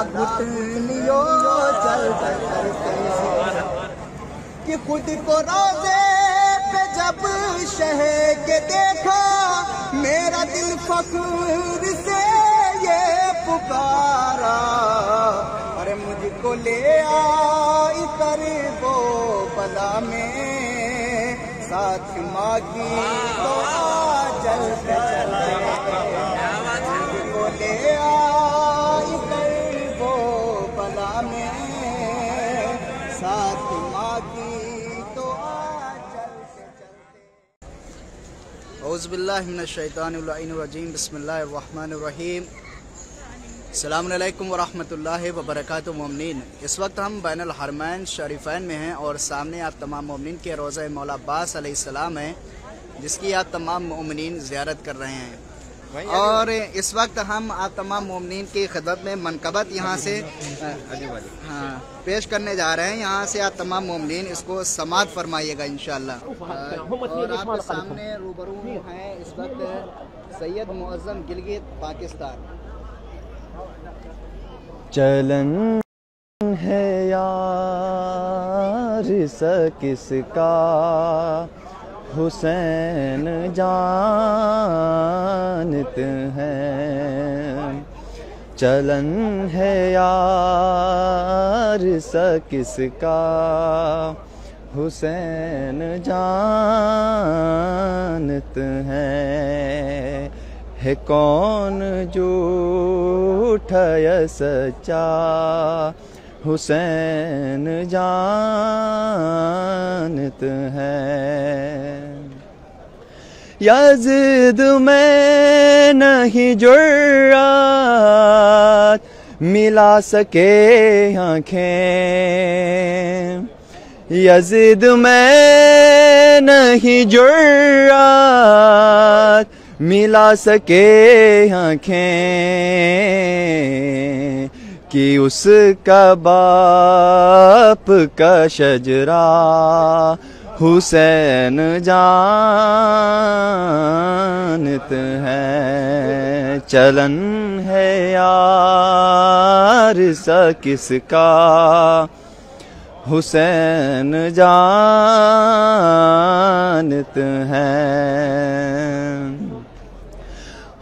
घुटनियों चलते चलते कि खुद को रोज़े पे जब शह के देखा, मेरा दिल फख्र से ये पुकारा, अरे मुझको ले आई कर वो बला में, साथ माँ की तो चलते चलते, मुझको ले आई कर वो बला में, साथ माँ की तो चलते चलते। औज़ु बिल्लाहि मिनश शैतानिर रजीम, बिस्मिल्लाहिर रहमानिर रहीम। अस्सलामु अलैकुम वरहमतुल्लाहि वबरकातुहू। मोमिनीन, इस वक्त हम बैनुल हरमैन शरीफैन में हैं और सामने आप तमाम मोमिनीन के रोज़ा मौला अब्बास अलैहिस्सलाम है, जिसकी आप तमाम मोमिनीन ज़ियारत कर रहे हैं। और इस वक्त हम आप तमाम मोमिनीन की खिदमत में मनकबत यहाँ से पेश करने जा रहे हैं। यहाँ से आप तमाम मोमिनीन इसको समात फरमाइएगा इंशाअल्लाह। और आपके सामने रूबरू हैं इस वक्त सैयद मुअज़्ज़म गिलगित पाकिस्तान। चलन है यार सा किसका, हुसैन जानते हैं। चलन है यार सा किसका, हुसैन जानते हैं। है कौन झूठा या सच्चा, हुसैन जानते हैं। यज़ीद में नहीं जुर्रत मिला सके आँखें, यज़ीद में नहीं जुर्रत मिला सके आँखें, कि उसका बाप का शजरा हुसैन जानते हैं। चलन है यार सा किसका, हुसैन जानते हैं।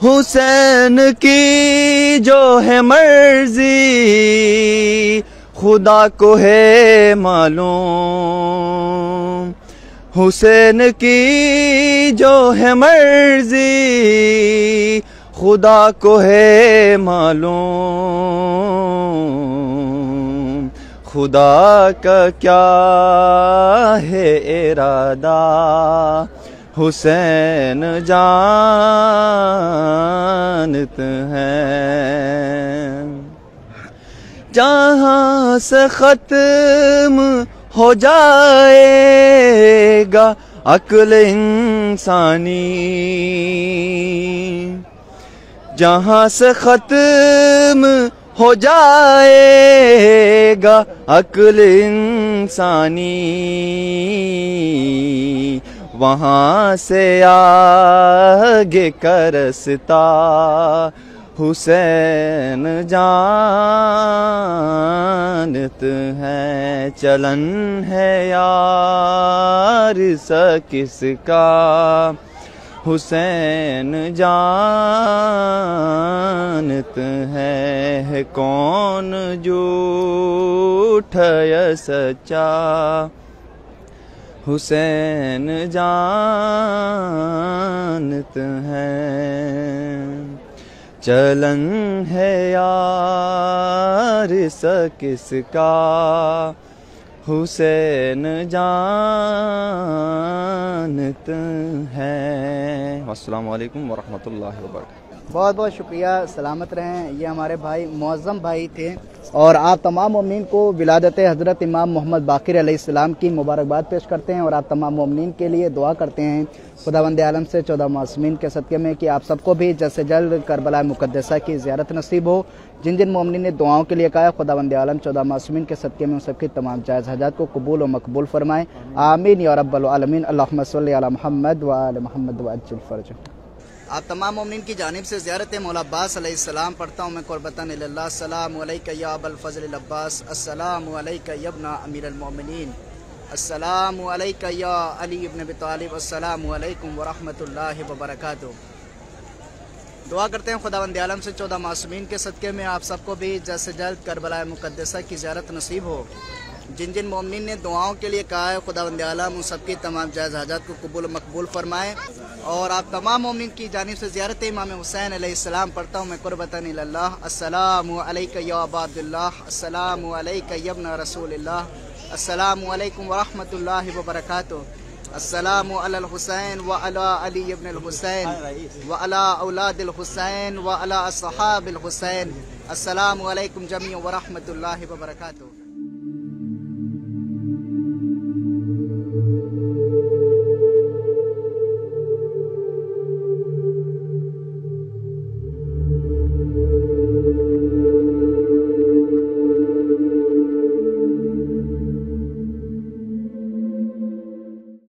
हुसैन की जो है मर्जी खुदा को है मालूम, हुसैन की जो है मर्जी खुदा को है मालूम। खुदा का क्या है इरादा, हुसैन जानते हैं। जहाँ से ख़त्म हो जाएगा अक्ल इंसानी, जहाँ से ख़त्म हो जाएगा अक्ल इंसानी, वहाँ से आगे का रास्ता हुसैन जानते हैं। चलन है यार सा किसका, हुसैन जानते हैं। कौन झूठा या सच्चा, हुसैन जानते हैं। चलन है यार सा किसका, हुसैन जानते हैं। अस्सलामु अलैकुम वरहमतुल्लाहि वबरकातुहू। बहुत बहुत शुक्रिया, सलामत रहें। ये हमारे भाई मुअज़्ज़म भाई थे और आप तमाम मोमिनीन को विलादत हज़रत इमाम मोहम्मद बाक़िर अलैहिस्सलाम की मुबारकबाद पेश करते हैं और आप तमाम मोमिनीन के लिए दुआ करते हैं खुदावंद आलम से 14 मासूमीन के सदक़े में कि आप सबको भी जल्द से जल्द करबला मुक़द्दसा की ज़ियारत नसीब हो। जिन जिन मोमिनीन ने दुआओं के लिए कहा, खुदावंद आलम 14 मासूमीन के सदक़े में उन सबकी तमाम जायज़ हाजात को कबूल और मकबूल फरमाएँ। आमीन या रब्बल आलमीन। अल्लाहुम्मा सल्लि अला मुहम्मद व आले मुहम्मद व अज्जिल फ़रजह। आप तमाम मोमिनीन की जानिब से ज़ियारत मौला अब्बास अलैहिस्सलाम पढ़ता हूँ मैं कुर्बतन इल्लल्लाह। अस्सलामु अलैका या अबल फज़ल अब्बास, अस्सलामु अलैका या इब्ना अमीरुल मोमिनीन, अस्सलामु अलैका या अली इब्न अबी तालिब, अस्सलामु अलैकुम व रहमतुल्लाहि व बरकातुहू। दुआ करते हैं खुदावंद आलम से 14 मासूमीन के सदक़े में आप सबको भी जल्द से जल्द करबला मुक़द्दसा की ज़ियारत नसीब हो। जिन जिन मोमिनीन ने दुआओं के लिए कहा है खुदावंद आलम उन सबकी तमाम जायज़ हाजात को कबूल मकबूल फरमाए। और आप तमाम मोमिनीन की जानिब से ज़ियारत इमाम हुसैन अलैहिस्सलाम पढ़ता हूँ मैं कुर्बतन इल्लल्लाह। अस्सलामु अलैका या अबा अब्दुल्लाह, अस्सलामु अलैका या इब्न रसूलिल्लाह, अस्सलामु अलैकुम व रहमतुल्लाहि व बरकातुहू, अस्सलामु अलल हुसैन व अला अली इब्न हुसैन व अला औलादिल हुसैन व अला अस्हाबिल हुसैन, अस्सलामु अलैकुम जमीअन व रहमतुल्लाहि व बरकातुहू।